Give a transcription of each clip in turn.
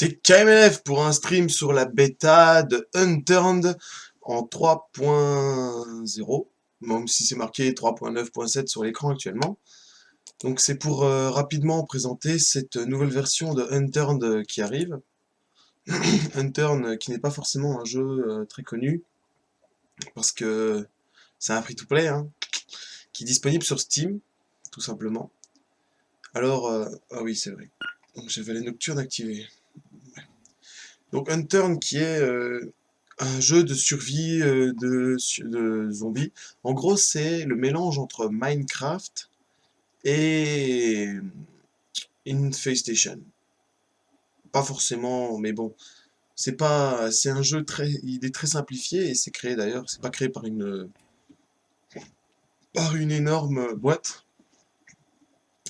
C'est KMLF pour un stream sur la bêta de Unturned en 3.0, même si c'est marqué 3.9.7 sur l'écran actuellement. Donc c'est pour rapidement présenter cette nouvelle version de Unturned qui arrive. Unturned qui n'est pas forcément un jeu très connu, parce que c'est un free-to-play, hein, qui est disponible sur Steam, tout simplement. Alors, ah oui c'est vrai, donc j'avais les nocturnes activées. Donc Unturned qui est un jeu de survie de zombies. En gros, c'est le mélange entre Minecraft et Infestation. Pas forcément, mais bon, c'est un jeu il est très simplifié et c'est créé d'ailleurs, c'est pas créé par une énorme boîte.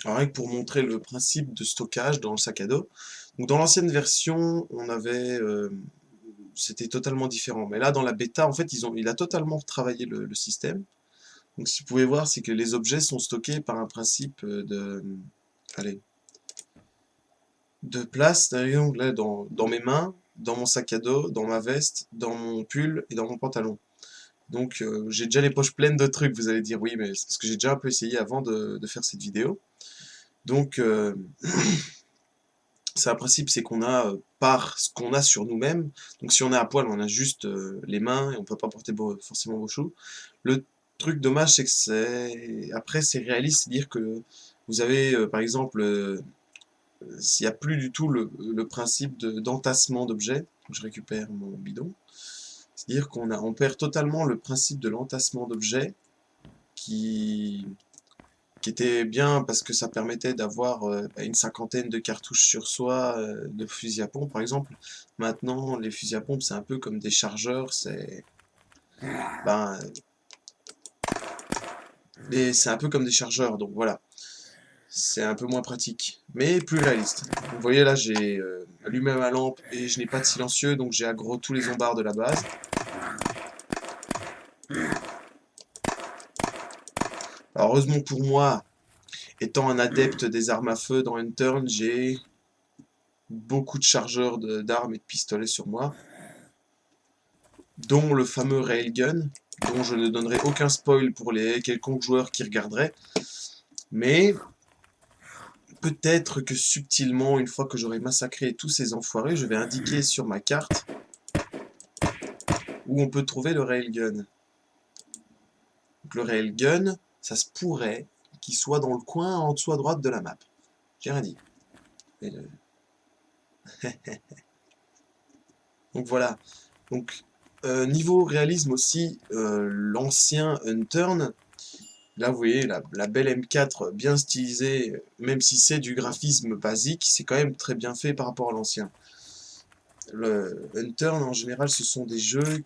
Alors, rien que pour montrer le principe de stockage dans le sac à dos. Donc dans l'ancienne version, c'était totalement différent. Mais là, dans la bêta, en fait, il a totalement retravaillé le système. Donc, ce que vous pouvez voir, c'est que les objets sont stockés par un principe allez, de place. D'ailleurs, là, dans mes mains, dans mon sac à dos, dans ma veste, dans mon pull et dans mon pantalon. Donc, j'ai déjà les poches pleines de trucs. Vous allez dire, oui, mais c'est parce que j'ai déjà un peu essayé avant de faire cette vidéo. Donc, c'est un principe, c'est qu'on a par ce qu'on a sur nous-mêmes. Donc si on est à poil, on a juste les mains et on peut pas porter forcément vos choux. Le truc dommage, c'est que après c'est réaliste, c'est-à-dire que vous avez par exemple, s'il n'y a plus du tout le principe d'entassement d'objets. Je récupère mon bidon. C'est-à-dire on perd totalement le principe de l'entassement d'objets qui était bien parce que ça permettait d'avoir une cinquantaine de cartouches sur soi de fusil à pompe par exemple. Maintenant, les fusils à pompe, c'est un peu comme des chargeurs, ben, c'est un peu comme des chargeurs, donc voilà. C'est un peu moins pratique, mais plus réaliste. Vous voyez là, j'ai allumé ma lampe et je n'ai pas de silencieux, donc j'ai aggro tous les zombards de la base. Alors, heureusement pour moi, étant un adepte des armes à feu dans Unturned, j'ai beaucoup de chargeurs d'armes et de pistolets sur moi, dont le fameux Railgun, dont je ne donnerai aucun spoil pour les quelconques joueurs qui regarderaient. Mais peut-être que subtilement, une fois que j'aurai massacré tous ces enfoirés, je vais indiquer sur ma carte où on peut trouver le Railgun. Donc le Railgun, ça se pourrait qu'il soit dans le coin en dessous à droite de la map. J'ai rien dit. Donc voilà. Donc niveau réalisme aussi, l'ancien Unturned, là vous voyez la belle M4 bien stylisée, même si c'est du graphisme basique, c'est quand même très bien fait par rapport à l'ancien. Le Unturned en général ce sont des jeux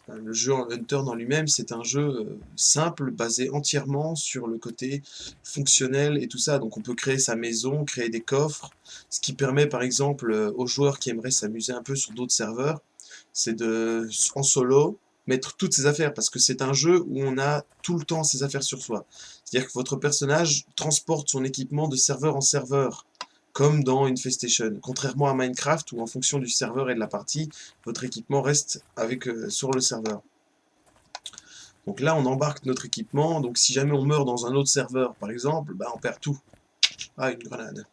le jeu Unturned en lui-même c'est un jeu simple, basé entièrement sur le côté fonctionnel et tout ça. Donc on peut créer sa maison, créer des coffres, ce qui permet par exemple aux joueurs qui aimeraient s'amuser un peu sur d'autres serveurs, c'est en solo, mettre toutes ses affaires, parce que c'est un jeu où on a tout le temps ses affaires sur soi. C'est-à-dire que votre personnage transporte son équipement de serveur en serveur, comme dans Infestation. Contrairement à Minecraft, où en fonction du serveur et de la partie, votre équipement reste sur le serveur. Donc là, on embarque notre équipement, donc si jamais on meurt dans un autre serveur, par exemple, bah on perd tout. Ah, une grenade.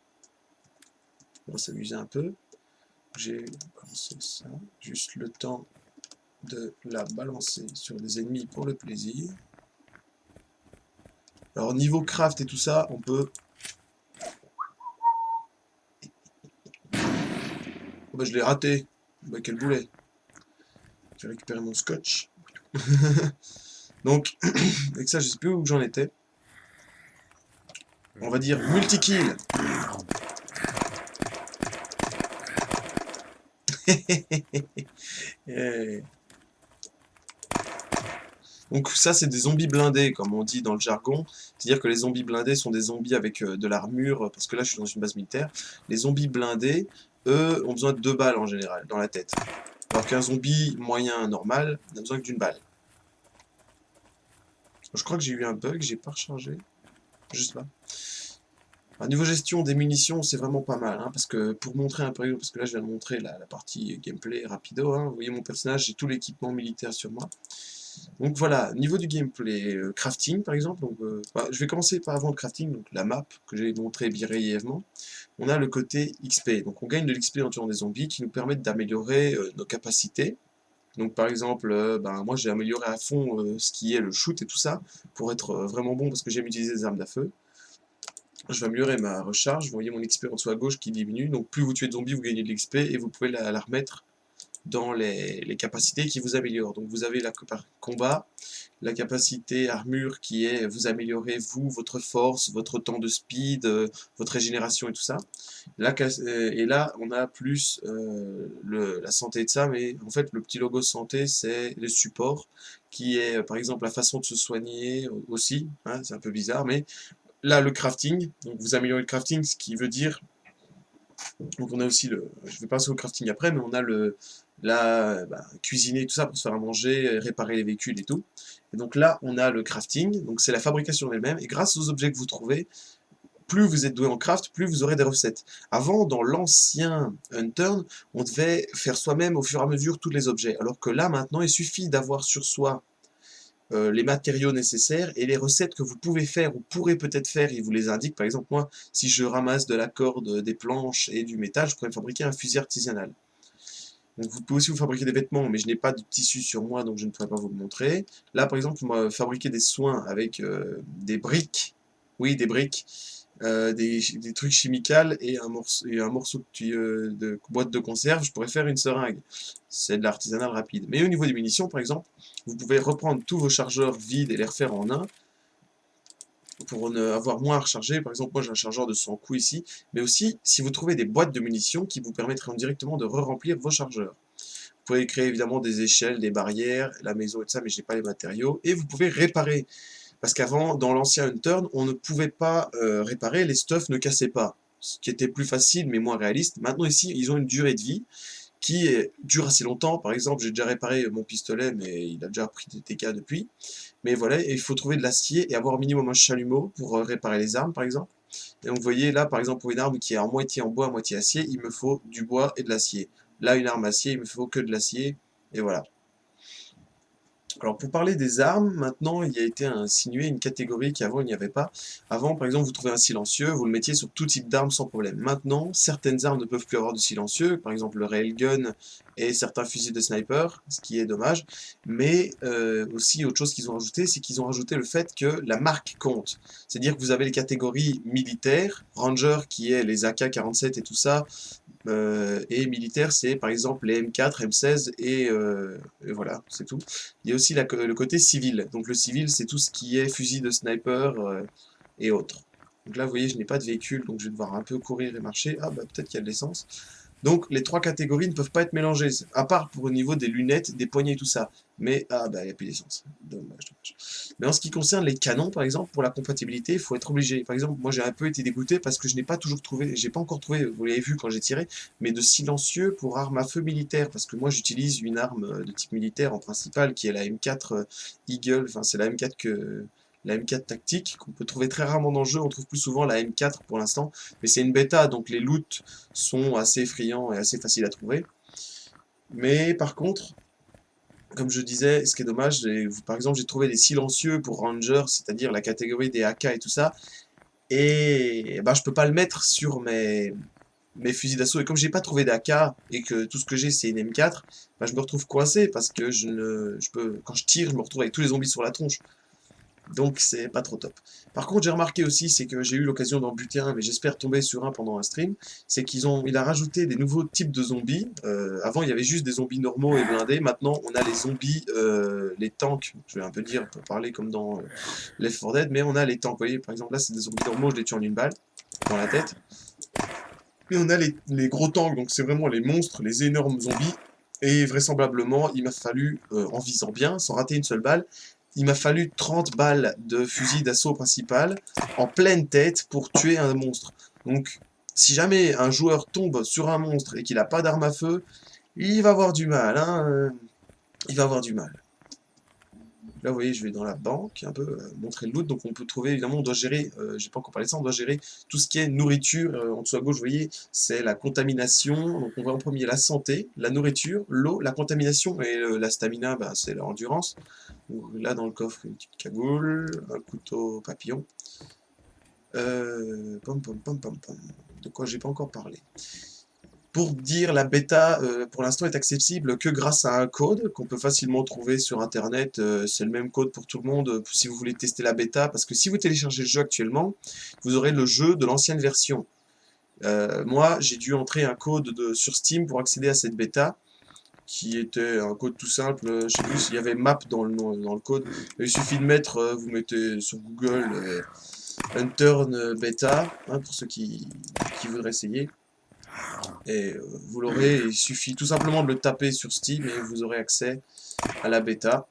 On va s'amuser un peu. J'ai balancé ça, juste le temps de la balancer sur des ennemis pour le plaisir. Alors niveau craft et tout ça, on peut... Oh bah je l'ai raté. Bah quel boulet. Je vais récupérer mon scotch. Donc, avec ça, je sais plus où j'en étais. On va dire multi-kill. Donc ça, c'est des zombies blindés, comme on dit dans le jargon. C'est-à-dire que les zombies blindés sont des zombies avec de l'armure, parce que là, je suis dans une base militaire. Les zombies blindés, eux, ont besoin de 2 balles en général, dans la tête. Alors qu'un zombie moyen normal n'a besoin que d'une balle. Je crois que j'ai eu un bug, j'ai pas rechargé. Je sais pas. Alors, niveau gestion des munitions, c'est vraiment pas mal, hein, parce que pour montrer un peu, parce que là je viens de montrer la partie gameplay rapido, hein, vous voyez mon personnage, j'ai tout l'équipement militaire sur moi. Donc voilà, niveau du gameplay, crafting par exemple, donc, je vais commencer par avant le crafting, donc la map que j'ai montré brièvement. On a le côté XP, donc on gagne de l'XP en tuant des zombies qui nous permettent d'améliorer nos capacités. Donc par exemple, moi j'ai amélioré à fond ce qui est le shoot et tout ça, pour être vraiment bon parce que j'aime utiliser des armes d'à feu. Je vais améliorer ma recharge, vous voyez mon XP en dessous à gauche qui diminue, donc plus vous tuez de zombies, vous gagnez de l'XP et vous pouvez la remettre dans les capacités qui vous améliorent. Donc vous avez la combat, la capacité armure qui est vous améliorez vous, votre force, votre temps de speed, votre régénération et tout ça. Là, et là on a plus la santé de ça, mais en fait le petit logo santé c'est le support qui est par exemple la façon de se soigner aussi, hein, c'est un peu bizarre, mais là le crafting, donc vous améliorez le crafting, ce qui veut dire donc on a aussi je vais passer au crafting après, mais on a cuisiner tout ça pour se faire à manger, réparer les véhicules et tout. Et donc là, on a le crafting, donc c'est la fabrication elle-même, et grâce aux objets que vous trouvez, plus vous êtes doué en craft, plus vous aurez des recettes. Avant, dans l'ancien Unturn, on devait faire soi-même au fur et à mesure tous les objets, alors que là, maintenant, il suffit d'avoir sur soi les matériaux nécessaires et les recettes que vous pouvez faire ou pourrez peut-être faire, il vous les indique. Par exemple, moi, si je ramasse de la corde, des planches et du métal, je pourrais me fabriquer un fusil artisanal. Donc vous pouvez aussi vous fabriquer des vêtements, mais je n'ai pas de tissu sur moi, donc je ne pourrais pas vous le montrer. Là, par exemple, moi, fabriquer des soins avec des briques, oui, des briques, des trucs chimicals et un morceau de boîte de conserve, je pourrais faire une seringue. C'est de l'artisanal rapide. Mais au niveau des munitions, par exemple, vous pouvez reprendre tous vos chargeurs vides et les refaire en un, pour avoir moins à recharger. Par exemple, moi j'ai un chargeur de 100 coups ici, mais aussi si vous trouvez des boîtes de munitions qui vous permettront directement de re-remplir vos chargeurs. Vous pouvez créer évidemment des échelles, des barrières, la maison et tout ça, mais je n'ai pas les matériaux. Et vous pouvez réparer. Parce qu'avant, dans l'ancien Unturn, on ne pouvait pas réparer, les stuffs ne cassaient pas. Ce qui était plus facile, mais moins réaliste. Maintenant, ici, ils ont une durée de vie qui dure assez longtemps. Par exemple, j'ai déjà réparé mon pistolet, mais il a déjà pris des dégâts depuis. Mais voilà, il faut trouver de l'acier et avoir au minimum un chalumeau pour réparer les armes, par exemple. Et donc, vous voyez, là, par exemple, pour une arme qui est en moitié en bois, moitié acier, il me faut du bois et de l'acier. Là, une arme acier, il me faut que de l'acier, et voilà. Alors pour parler des armes, maintenant il y a été insinué une catégorie qu'avant il n'y avait pas. Avant par exemple vous trouvez un silencieux, vous le mettiez sur tout type d'armes sans problème. Maintenant certaines armes ne peuvent plus avoir de silencieux, par exemple le railgun et certains fusils de sniper, ce qui est dommage. Mais aussi autre chose qu'ils ont rajouté, c'est qu'ils ont rajouté le fait que la marque compte. C'est-à-dire que vous avez les catégories militaires, Ranger qui est les AK-47 et tout ça, et militaire, c'est par exemple les M4, M16 et voilà, c'est tout. Il y a aussi le côté civil. Donc le civil, c'est tout ce qui est fusil de sniper et autres. Donc là, vous voyez, je n'ai pas de véhicule, donc je vais devoir un peu courir et marcher. Ah bah peut-être qu'il y a de l'essence. Donc les trois catégories ne peuvent pas être mélangées, à part pour au niveau des lunettes, des poignées et tout ça. Mais, ah bah il n'y a plus d'essence. Dommage, dommage. Mais en ce qui concerne les canons, par exemple, pour la compatibilité, il faut être obligé. Par exemple, moi j'ai un peu été dégoûté parce que je n'ai pas toujours trouvé, j'ai pas encore trouvé, vous l'avez vu quand j'ai tiré, mais de silencieux pour arme à feu militaire, parce que moi j'utilise une arme de type militaire en principal, qui est la M4 Eagle, enfin c'est la M4 tactique, qu'on peut trouver très rarement dans le jeu, on trouve plus souvent la M4 pour l'instant, mais c'est une bêta, donc les loots sont assez effrayants et assez faciles à trouver. Mais par contre, comme je disais, ce qui est dommage, par exemple, j'ai trouvé des silencieux pour Ranger, c'est-à-dire la catégorie des AK et tout ça, et bah, je peux pas le mettre sur mes fusils d'assaut. Et comme j'ai pas trouvé d'AK et que tout ce que j'ai c'est une M4, bah, je me retrouve coincé parce que quand je tire, je me retrouve avec tous les zombies sur la tronche. Donc c'est pas trop top. Par contre, j'ai remarqué aussi, c'est que j'ai eu l'occasion d'en buter un, mais j'espère tomber sur un pendant un stream, c'est il a rajouté des nouveaux types de zombies. Avant, il y avait juste des zombies normaux et blindés. Maintenant, on a les zombies, les tanks, je vais un peu dire pour parler comme dans Left 4 Dead, mais on a les tanks. Vous voyez, par exemple, là, c'est des zombies normaux, je les tue en une balle dans la tête. Et on a les gros tanks, donc c'est vraiment les monstres, les énormes zombies. Et vraisemblablement, il m'a fallu, en visant bien, sans rater une seule balle, il m'a fallu 30 balles de fusil d'assaut principal en pleine tête pour tuer un monstre. Donc, si jamais un joueur tombe sur un monstre et qu'il n'a pas d'arme à feu, il va avoir du mal, hein, il va avoir du mal. Là, vous voyez, je vais dans la banque, un peu montrer le loot. Donc, on peut trouver, évidemment, on doit gérer, j'ai pas encore parlé de ça, on doit gérer tout ce qui est nourriture. En dessous à gauche, vous voyez, c'est la contamination. Donc, on voit en premier la santé, la nourriture, l'eau, la contamination et la stamina, bah, c'est l'endurance. Donc, là, dans le coffre, une petite cagoule, un couteau papillon. Pom, pom, pom, pom, pom. De quoi j'ai pas encore parlé. Pour dire, la bêta, pour l'instant, est accessible que grâce à un code qu'on peut facilement trouver sur Internet. C'est le même code pour tout le monde si vous voulez tester la bêta. Parce que si vous téléchargez le jeu actuellement, vous aurez le jeu de l'ancienne version. Moi, j'ai dû entrer un code sur Steam pour accéder à cette bêta, qui était un code tout simple. Je sais plus s'il y avait map dans le code. Il suffit de mettre, vous mettez sur Google Unturned Beta, hein, pour ceux qui voudraient essayer. Et vous l'aurez, il suffit tout simplement de le taper sur Steam et vous aurez accès à la bêta.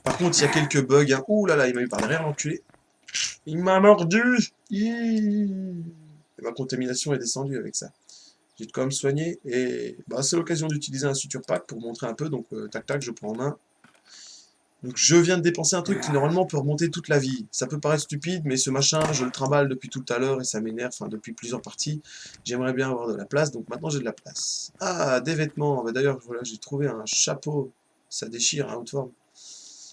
Par contre, il y a quelques bugs. Hein. Ouh là là, il m'a eu par derrière, l'enculé. Il m'a mordu. Et ma contamination est descendue avec ça. J'ai quand même soigné. Et bah, c'est l'occasion d'utiliser un suture pack pour montrer un peu. Donc, tac tac, je prends en main. Donc je viens de dépenser un truc qui normalement peut remonter toute la vie. Ça peut paraître stupide, mais ce machin, je le trimballe depuis tout à l'heure et ça m'énerve, enfin depuis plusieurs parties. J'aimerais bien avoir de la place, donc maintenant j'ai de la place. Ah, des vêtements. Bah, d'ailleurs, voilà, j'ai trouvé un chapeau. Ça déchire, hein, haute forme.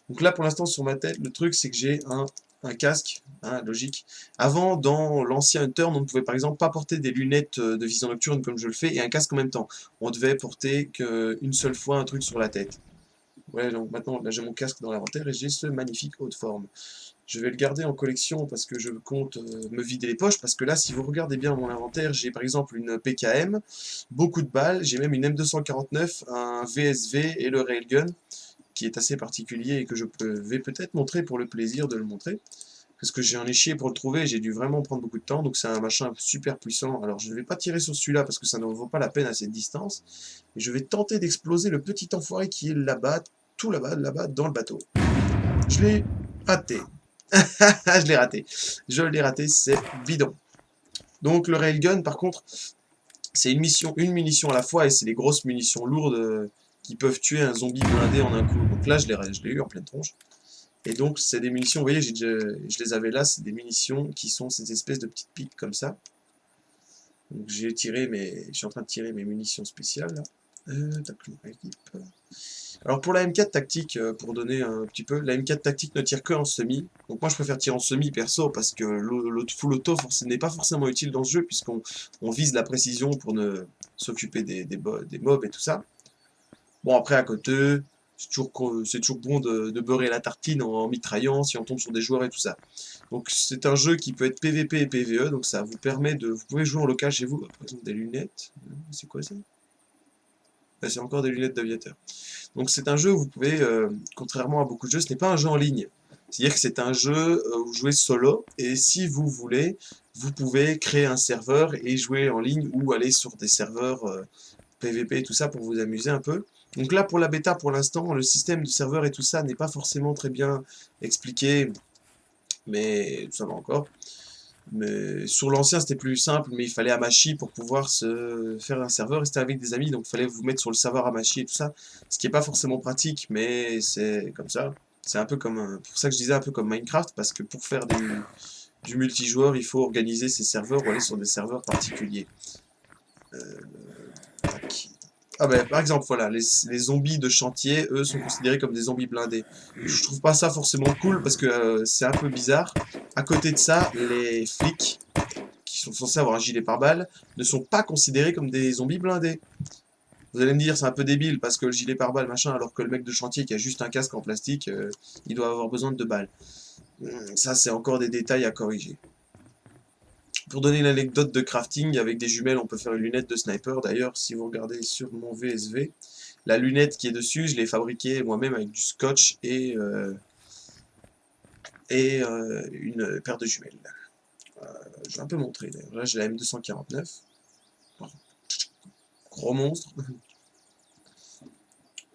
Donc là, pour l'instant, sur ma tête, le truc, c'est que j'ai un casque, hein, logique. Avant, dans l'ancien Hunter, on ne pouvait par exemple pas porter des lunettes de vision nocturne comme je le fais et un casque en même temps. On devait porter qu'une seule fois un truc sur la tête. Ouais, donc maintenant, là j'ai mon casque dans l'inventaire et j'ai ce magnifique haut de forme. Je vais le garder en collection parce que je compte me vider les poches. Parce que là, si vous regardez bien mon inventaire, j'ai par exemple une PKM, beaucoup de balles, j'ai même une M249, un VSV et le Railgun, qui est assez particulier et que je vais peut-être montrer pour le plaisir de le montrer. Parce que j'en ai chié pour le trouver, j'ai dû vraiment prendre beaucoup de temps, donc c'est un machin super puissant. Alors je ne vais pas tirer sur celui-là parce que ça ne vaut pas la peine à cette distance. Mais je vais tenter d'exploser le petit enfoiré qui est là-bas, tout là-bas, dans le bateau. Je l'ai raté. Je l'ai raté. Je l'ai raté, c'est bidon. Donc le railgun, par contre, c'est une munition à la fois et c'est les grosses munitions lourdes qui peuvent tuer un zombie blindé en un coup. Donc là, je l'ai eu en pleine tronche. Et donc, c'est des munitions, vous voyez, je les avais là, c'est des munitions qui sont ces espèces de petites piques comme ça. Donc je suis en train de tirer mes munitions spéciales là. Alors pour la M4 tactique, pour donner un petit peu, la M4 tactique ne tire que en semi. Donc moi je préfère tirer en semi perso parce que le full auto n'est pas forcément utile dans ce jeu puisqu'on vise la précision pour ne s'occuper des mobs et tout ça. Bon après à côté, c'est toujours bon de beurrer la tartine en mitraillant si on tombe sur des joueurs et tout ça. Donc c'est un jeu qui peut être PVP et PVE, donc ça vous permet de... Vous pouvez jouer en local chez vous, par exemple des lunettes. C'est quoi ça? C'est encore des lunettes d'aviateur. Donc c'est un jeu où vous pouvez, contrairement à beaucoup de jeux, ce n'est pas un jeu en ligne. C'est-à-dire que c'est un jeu où vous jouez solo, et si vous voulez, vous pouvez créer un serveur et jouer en ligne ou aller sur des serveurs PVP et tout ça pour vous amuser un peu. Donc là, pour la bêta, pour l'instant, le système de serveur et tout ça n'est pas forcément très bien expliqué, mais ça va encore. Mais sur l'ancien, c'était plus simple, mais il fallait Hamachi pour pouvoir se faire un serveur et c'était avec des amis, donc il fallait vous mettre sur le serveur Hamachi et tout ça, ce qui n'est pas forcément pratique, mais c'est comme ça. C'est un peu comme, pour ça que je disais un peu comme Minecraft, parce que pour faire du multijoueur, il faut organiser ses serveurs ou aller sur des serveurs particuliers. Tac. Ah ben, par exemple, voilà, les zombies de chantier, eux, sont considérés comme des zombies blindés. Je trouve pas ça forcément cool parce que c'est un peu bizarre. À côté de ça, les flics, qui sont censés avoir un gilet pare-balles, ne sont pas considérés comme des zombies blindés. Vous allez me dire, c'est un peu débile parce que le gilet pare-balles, machin, alors que le mec de chantier qui a juste un casque en plastique, il doit avoir besoin de 2 balles. Ça, c'est encore des détails à corriger. Pour donner une anecdote de crafting, avec des jumelles, on peut faire une lunette de sniper. D'ailleurs, si vous regardez sur mon VSV, la lunette qui est dessus, je l'ai fabriquée moi-même avec du scotch et une paire de jumelles. Je vais un peu montrer. Là, j'ai la M249. Gros monstre.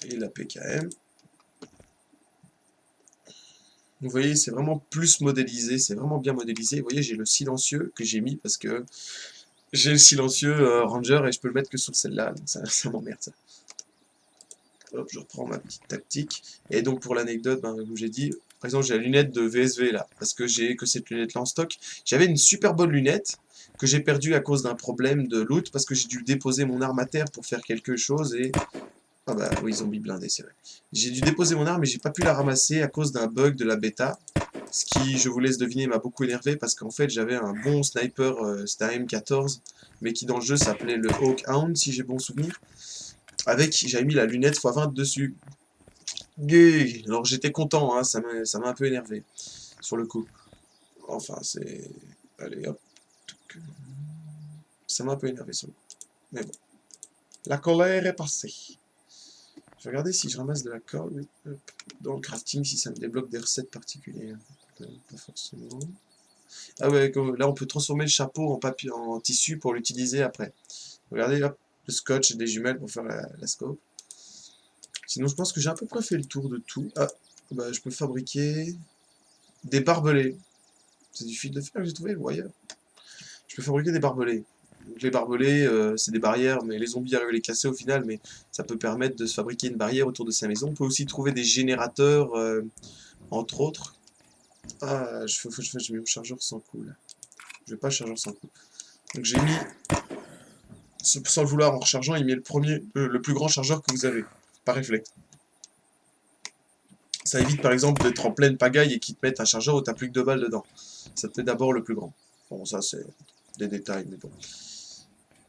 Et la PKM. Vous voyez, c'est vraiment plus modélisé, c'est vraiment bien modélisé. Vous voyez, j'ai le silencieux que j'ai mis parce que j'ai le silencieux Ranger et je peux le mettre que sur celle-là, donc ça m'emmerde ça. Hop, je reprends ma petite tactique. Et donc pour l'anecdote, ben, comme j'ai dit, par exemple j'ai la lunette de VSV là, parce que j'ai que cette lunette là en stock. J'avais une super bonne lunette que j'ai perdue à cause d'un problème de loot, parce que j'ai dû déposer mon arme à terre pour faire quelque chose et... Ah bah oui, zombie blindé, c'est vrai. J'ai dû déposer mon arme mais j'ai pas pu la ramasser à cause d'un bug de la bêta. Ce qui, je vous laisse deviner, m'a beaucoup énervé parce qu'en fait j'avais un bon sniper, c'était un M14, mais qui dans le jeu s'appelait le Hawkhound si j'ai bon souvenir. Avec, j'avais mis la lunette x20 dessus. Gay. Alors j'étais content, hein, ça m'a un peu énervé sur le coup. Enfin, c'est... Allez, hop. Ça m'a un peu énervé sur le coup. Mais bon. La colère est passée. Je vais regarder si je ramasse de la corde. Oui, hop. Dans le crafting, si ça me débloque des recettes particulières. Pas forcément. Ah ouais, là on peut transformer le chapeau en papier, en tissu pour l'utiliser après. Regardez, hop, le scotch et des jumelles pour faire la scope. Sinon, je pense que j'ai à peu près fait le tour de tout. Ah, bah je peux fabriquer des barbelés. C'est du fil de fer que j'ai trouvé, ou ailleurs. Je peux fabriquer des barbelés. Donc, les barbelés, c'est des barrières, mais les zombies arrivent à les casser au final, mais ça peut permettre de se fabriquer une barrière autour de sa maison. On peut aussi trouver des générateurs, entre autres. Ah, faut que je mets mon chargeur sans coup, là. Je veux pas le chargeur sans coup. Donc j'ai mis, sans le vouloir, en rechargeant, il met le premier, le plus grand chargeur que vous avez, par réflexe. Ça évite par exemple d'être en pleine pagaille et qu'ils te mettent un chargeur où t'as plus que 2 balles dedans. Ça te met d'abord le plus grand. Bon, ça c'est des détails, mais bon.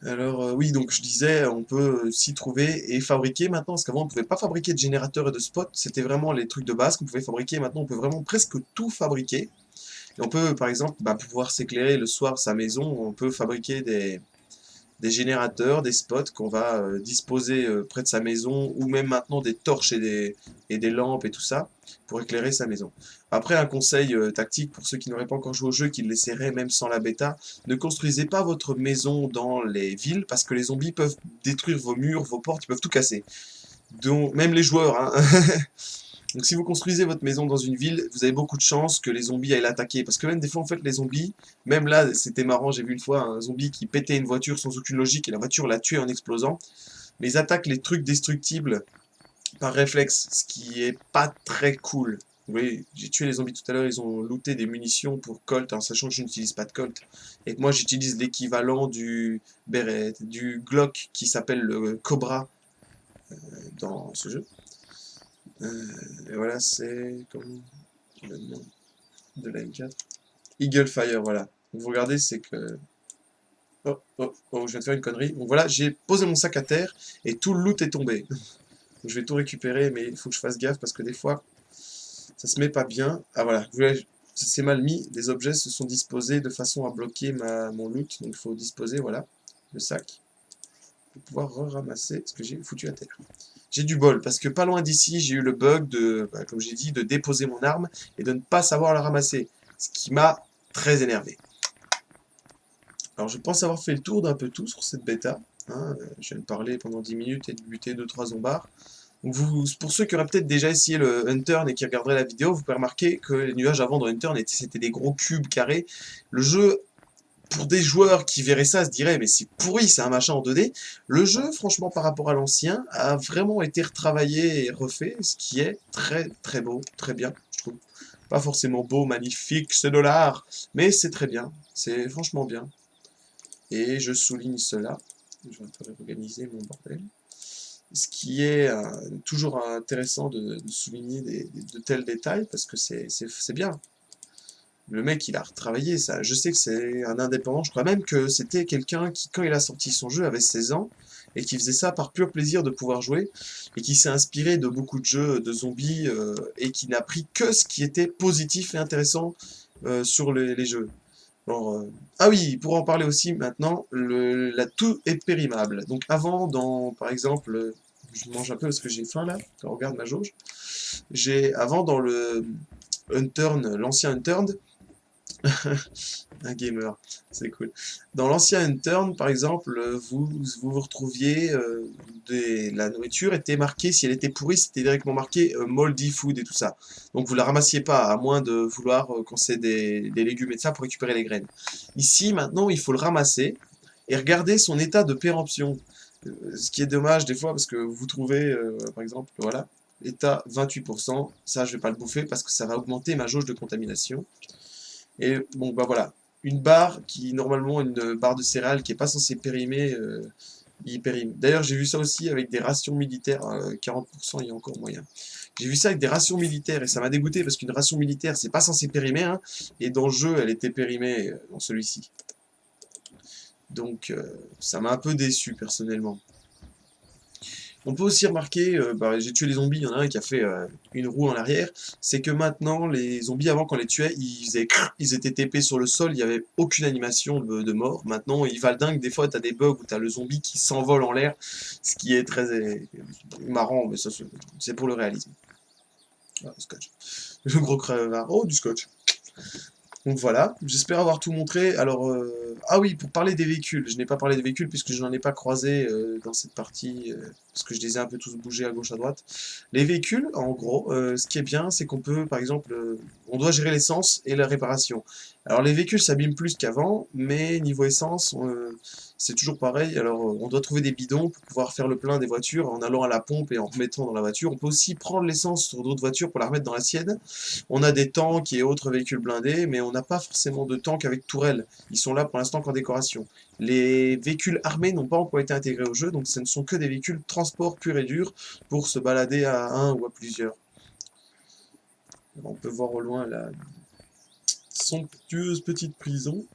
Alors oui, donc je disais, on peut s'y trouver et fabriquer maintenant, parce qu'avant on ne pouvait pas fabriquer de générateurs et de spots, c'était vraiment les trucs de base qu'on pouvait fabriquer, maintenant on peut vraiment presque tout fabriquer. Et on peut par exemple, pour pouvoir s'éclairer le soir sa maison, on peut fabriquer des générateurs, des spots qu'on va disposer près de sa maison, ou même maintenant des torches et des lampes et tout ça, pour éclairer sa maison. Après, un conseil tactique pour ceux qui n'auraient pas encore joué au jeu, qui l'essaieraient même sans la bêta, ne construisez pas votre maison dans les villes, parce que les zombies peuvent détruire vos murs, vos portes, ils peuvent tout casser. Donc, même les joueurs, hein. Donc si vous construisez votre maison dans une ville, vous avez beaucoup de chances que les zombies aillent l'attaquer. Parce que même des fois, en fait, les zombies, même là, c'était marrant, j'ai vu une fois un zombie qui pétait une voiture sans aucune logique et la voiture l'a tué en explosant. Mais ils attaquent les trucs destructibles par réflexe, ce qui est pas très cool. Vous voyez, j'ai tué les zombies tout à l'heure, ils ont looté des munitions pour Colt, en sachant que je n'utilise pas de Colt. Et que moi, j'utilise l'équivalent du Beret, du Glock qui s'appelle le Cobra dans ce jeu. Et voilà, c'est comme le nom de la M4. Eagle Fire, voilà. Donc vous regardez, c'est que... Oh, oh, oh, je viens de faire une connerie. Donc voilà, j'ai posé mon sac à terre et tout le loot est tombé. Donc je vais tout récupérer, mais il faut que je fasse gaffe parce que des fois, ça se met pas bien. Ah voilà, c'est mal mis. Les objets se sont disposés de façon à bloquer mon loot. Donc il faut disposer, voilà, le sac pour pouvoir ramasser ce que j'ai foutu à terre. J'ai du bol, parce que pas loin d'ici, j'ai eu le bug de, comme j'ai dit, de déposer mon arme et de ne pas savoir la ramasser. Ce qui m'a très énervé. Alors je pense avoir fait le tour d'un peu tout sur cette bêta. Hein. Je viens de parler pendant 10 minutes et de buter 2-3 zombards. Donc pour ceux qui auraient peut-être déjà essayé le Unturned et qui regarderaient la vidéo, vous pouvez remarquer que les nuages avant dans Unturned c'était des gros cubes carrés. Le jeu, pour des joueurs qui verraient ça, se diraient mais c'est pourri, c'est un machin en 2D. Le jeu, franchement, par rapport à l'ancien, a vraiment été retravaillé et refait, ce qui est très très beau, très bien, je trouve. Pas forcément beau, magnifique, c'est de l'art, mais c'est très bien, c'est franchement bien. Et je souligne cela, je vais un peu réorganiser mon bordel. Ce qui est toujours intéressant de souligner de tels détails, parce que c'est bien. Le mec, il a retravaillé ça. Je sais que c'est un indépendant. Je crois même que c'était quelqu'un qui, quand il a sorti son jeu, avait 16 ans et qui faisait ça par pur plaisir de pouvoir jouer et qui s'est inspiré de beaucoup de jeux de zombies et qui n'a pris que ce qui était positif et intéressant sur les jeux. Alors, ah oui, pour en parler aussi maintenant, tout est périmable. Donc avant, par exemple, je mange un peu parce que j'ai faim là. Regarde ma jauge. Avant dans le Unturned, l'ancien Unturned. Un gamer, c'est cool. Dans l'ancien Unturned, par exemple, vous retrouviez la nourriture était marquée, si elle était pourrie, c'était directement marqué moldy food et tout ça. Donc vous la ramassiez pas, à moins de vouloir quand c'est des légumes et tout ça pour récupérer les graines. Ici, maintenant, il faut le ramasser et regarder son état de péremption. Ce qui est dommage des fois, parce que vous trouvez, par exemple, voilà, état 28%, ça je vais pas le bouffer parce que ça va augmenter ma jauge de contamination. Et bon, bah voilà, une barre qui, normalement, une barre de céréales qui est pas censée périmer, il périme. D'ailleurs, j'ai vu ça aussi avec des rations militaires, 40%, il y a encore moyen. J'ai vu ça avec des rations militaires et ça m'a dégoûté parce qu'une ration militaire, c'est pas censé périmer, hein, et dans le jeu, elle était périmée dans celui-ci. Donc, ça m'a un peu déçu personnellement. On peut aussi remarquer, bah, j'ai tué les zombies, il y en a un qui a fait une roue en arrière, c'est que maintenant, les zombies, avant, quand on les tuait, ils étaient TP sur le sol, il n'y avait aucune animation de mort. Maintenant, ils valent dingue, des fois, tu as des bugs où tu as le zombie qui s'envole en l'air, ce qui est très marrant, mais ça, c'est pour le réalisme. Ah, scotch. Le gros crevard. Oh, du scotch. Donc voilà, j'espère avoir tout montré. Alors, ah oui, pour parler des véhicules, je n'ai pas parlé des véhicules puisque je n'en ai pas croisé dans cette partie, parce que je les ai un peu tous bougés à gauche à droite. Les véhicules, en gros, ce qui est bien, c'est qu'on peut, par exemple, on doit gérer l'essence et la réparation. Alors les véhicules s'abîment plus qu'avant, mais niveau essence, c'est toujours pareil. Alors on doit trouver des bidons pour pouvoir faire le plein des voitures en allant à la pompe et en remettant dans la voiture. On peut aussi prendre l'essence sur d'autres voitures pour la remettre dans la sienne. On a des tanks et autres véhicules blindés, mais on n'a pas forcément de tanks avec tourelles. Ils sont là pour l'instant qu'en décoration. Les véhicules armés n'ont pas encore été intégrés au jeu, donc ce ne sont que des véhicules transport pur et dur pour se balader à un ou à plusieurs. On peut voir au loin la somptueuse petite prison.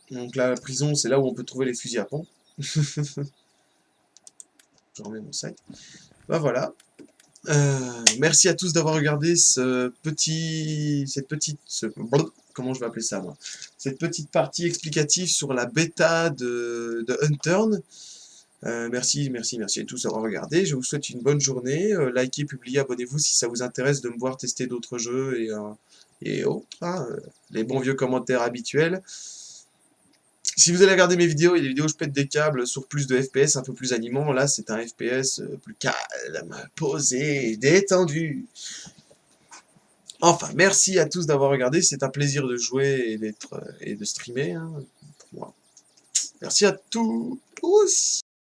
Donc la prison, c'est là où on peut trouver les fusils à pompe. Je remets mon sac. Bah voilà. Merci à tous d'avoir regardé comment je vais appeler ça moi? Cette petite partie explicative sur la bêta de Unturned. Merci à tous d'avoir regardé. Je vous souhaite une bonne journée. Likez, publiez, abonnez-vous si ça vous intéresse de me voir tester d'autres jeux et autres. Hein, les bons vieux commentaires habituels. Si vous allez regarder mes vidéos, il y a des vidéos où je pète des câbles sur plus de FPS, un peu plus animant. Là, c'est un FPS plus calme, posé, détendu. Enfin, merci à tous d'avoir regardé. C'est un plaisir de jouer et de streamer, hein, pour moi. Merci à tous.